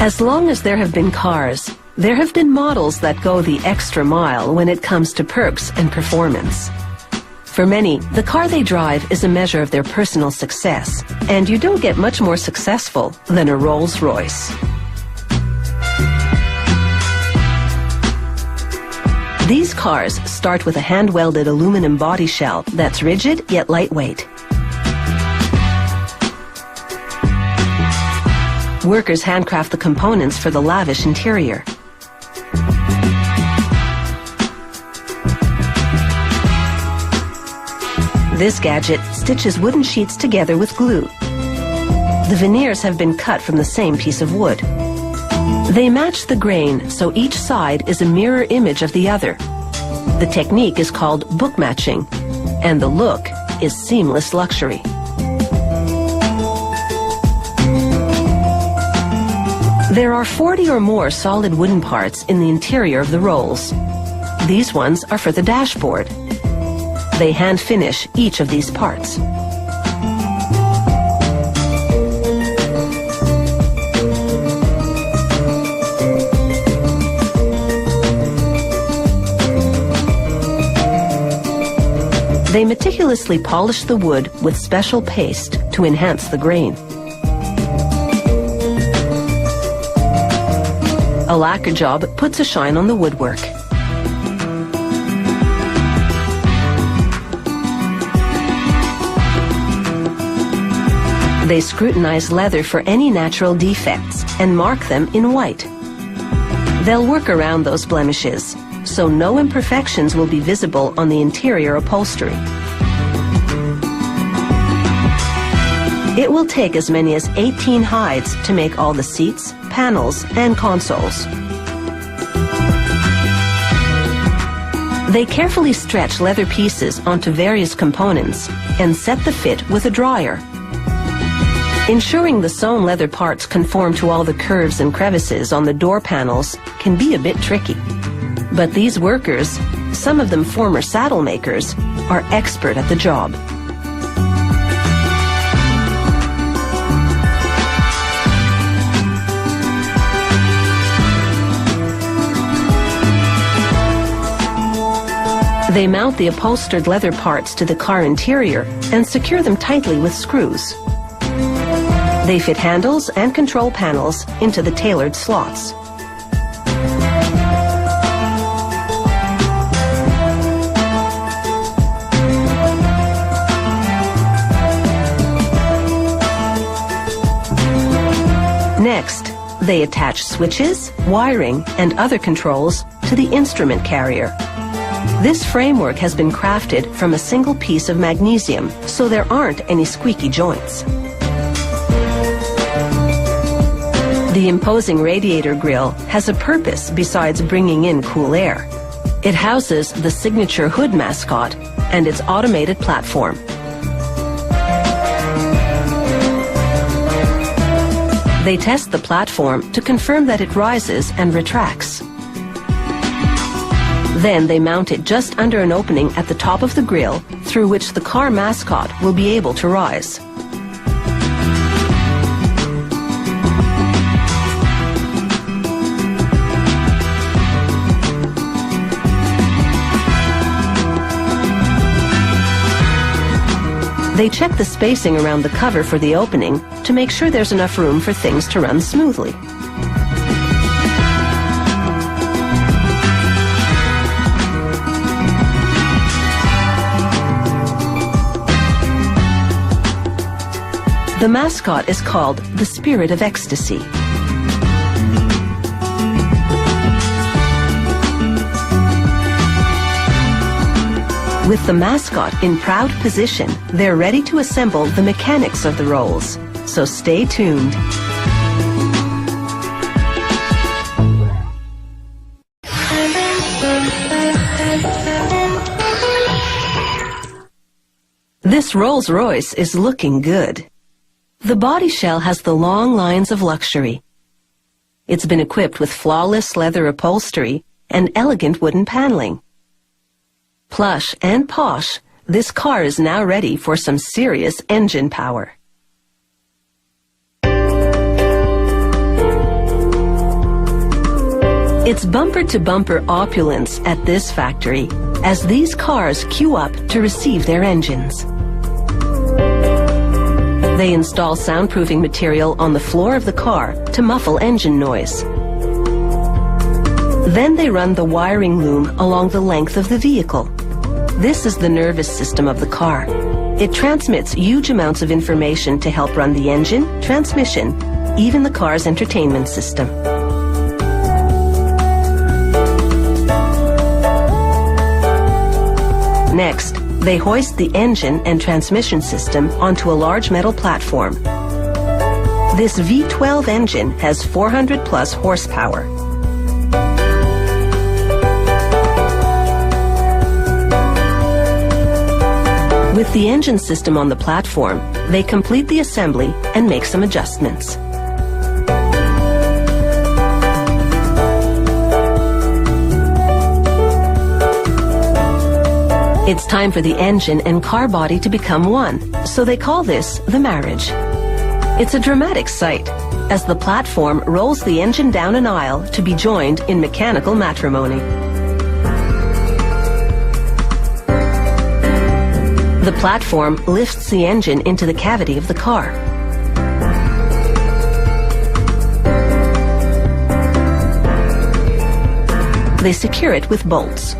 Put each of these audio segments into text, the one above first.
As long as there have been cars, there have been models that go the extra mile when it comes to perks and performance. For many, the car they drive is a measure of their personal success, and you don't get much more successful than a Rolls-Royce. These cars start with a hand-welded aluminum body shell that's rigid yet lightweight. Workers handcraft the components for the lavish interior. This gadget stitches wooden sheets together with glue. The veneers have been cut from the same piece of wood. They match the grain, so each side is a mirror image of the other. The technique is called book matching, and the look is seamless luxury. There are 40 or more solid wooden parts in the interior of the Rolls. These ones are for the dashboard. They hand finish each of these parts. They meticulously polish the wood with special paste to enhance the grain. A lacquer job puts a shine on the woodwork. They scrutinize leather for any natural defects and mark them in white. They'll work around those blemishes, so no imperfections will be visible on the interior upholstery. It will take as many as 18 hides to make all the seats, panels, and consoles. They carefully stretch leather pieces onto various components and set the fit with a dryer. Ensuring the sewn leather parts conform to all the curves and crevices on the door panels can be a bit tricky. But these workers, some of them former saddle makers, are expert at the job. They mount the upholstered leather parts to the car interior and secure them tightly with screws. They fit handles and control panels into the tailored slots. Next, they attach switches, wiring, and other controls to the instrument carrier. This framework has been crafted from a single piece of magnesium, so there aren't any squeaky joints. The imposing radiator grille has a purpose besides bringing in cool air. It houses the signature hood mascot and its automated platform. They test the platform to confirm that it rises and retracts. Then they mount it just under an opening at the top of the grille through which the car mascot will be able to rise. They check the spacing around the cover for the opening to make sure there's enough room for things to run smoothly. The mascot is called the Spirit of Ecstasy. With the mascot in proud position, they're ready to assemble the mechanics of the Rolls. So stay tuned. This Rolls-Royce is looking good. The body shell has the long lines of luxury. It's been equipped with flawless leather upholstery and elegant wooden paneling. Plush and posh, this car is now ready for some serious engine power. It's bumper-to-bumper opulence at this factory as these cars queue up to receive their engines. They install soundproofing material on the floor of the car to muffle engine noise. Then they run the wiring loom along the length of the vehicle. This is the nervous system of the car. It transmits huge amounts of information to help run the engine, transmission, even the car's entertainment system. Next, they hoist the engine and transmission system onto a large metal platform. This V12 engine has 400 plus horsepower. With the engine system on the platform, they complete the assembly and make some adjustments. It's time for the engine and car body to become one, so they call this the marriage. It's a dramatic sight, as the platform rolls the engine down an aisle to be joined in mechanical matrimony. The platform lifts the engine into the cavity of the car. They secure it with bolts.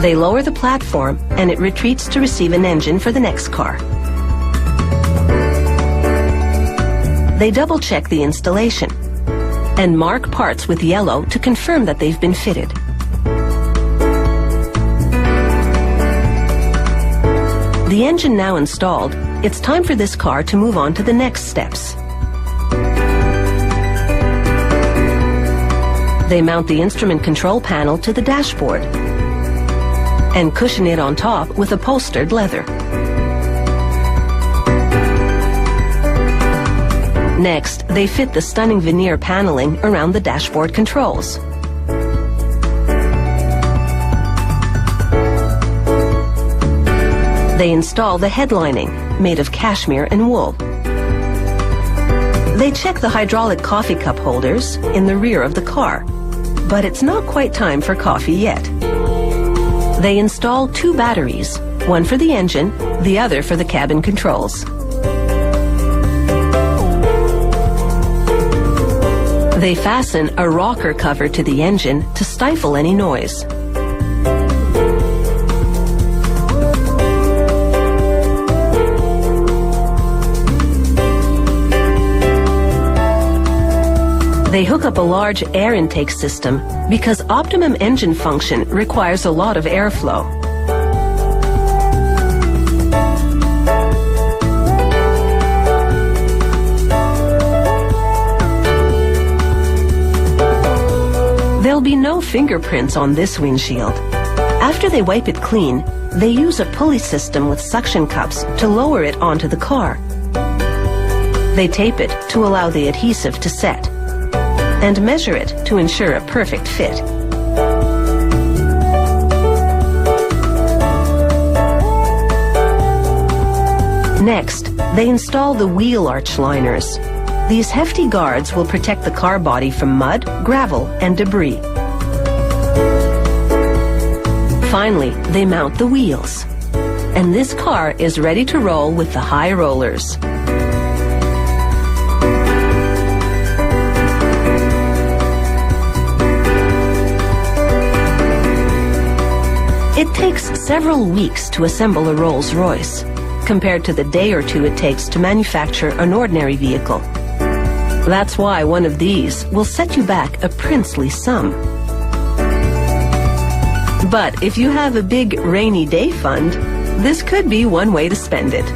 They lower the platform and it retreats to receive an engine for the next car. They double-check the installation and mark parts with yellow to confirm that they've been fitted. The engine now installed, it's time for this car to move on to the next steps. They mount the instrument control panel to the dashboard and cushion it on top with upholstered leather. Next, they fit the stunning veneer paneling around the dashboard controls. They install the headlining, made of cashmere and wool. They check the hydraulic coffee cup holders in the rear of the car, but it's not quite time for coffee yet. They install 2 batteries, one for the engine, the other for the cabin controls. They fasten a rocker cover to the engine to stifle any noise. They hook up a large air intake system because optimum engine function requires a lot of airflow. There'll be no fingerprints on this windshield. After they wipe it clean, they use a pulley system with suction cups to lower it onto the car. They tape it to allow the adhesive to set and measure it to ensure a perfect fit. Next, they install the wheel arch liners. These hefty guards will protect the car body from mud, gravel, and debris. Finally, they mount the wheels. And this car is ready to roll with the high rollers. It takes several weeks to assemble a Rolls-Royce, compared to the day or 2 it takes to manufacture an ordinary vehicle. That's why one of these will set you back a princely sum. But if you have a big rainy day fund, this could be one way to spend it.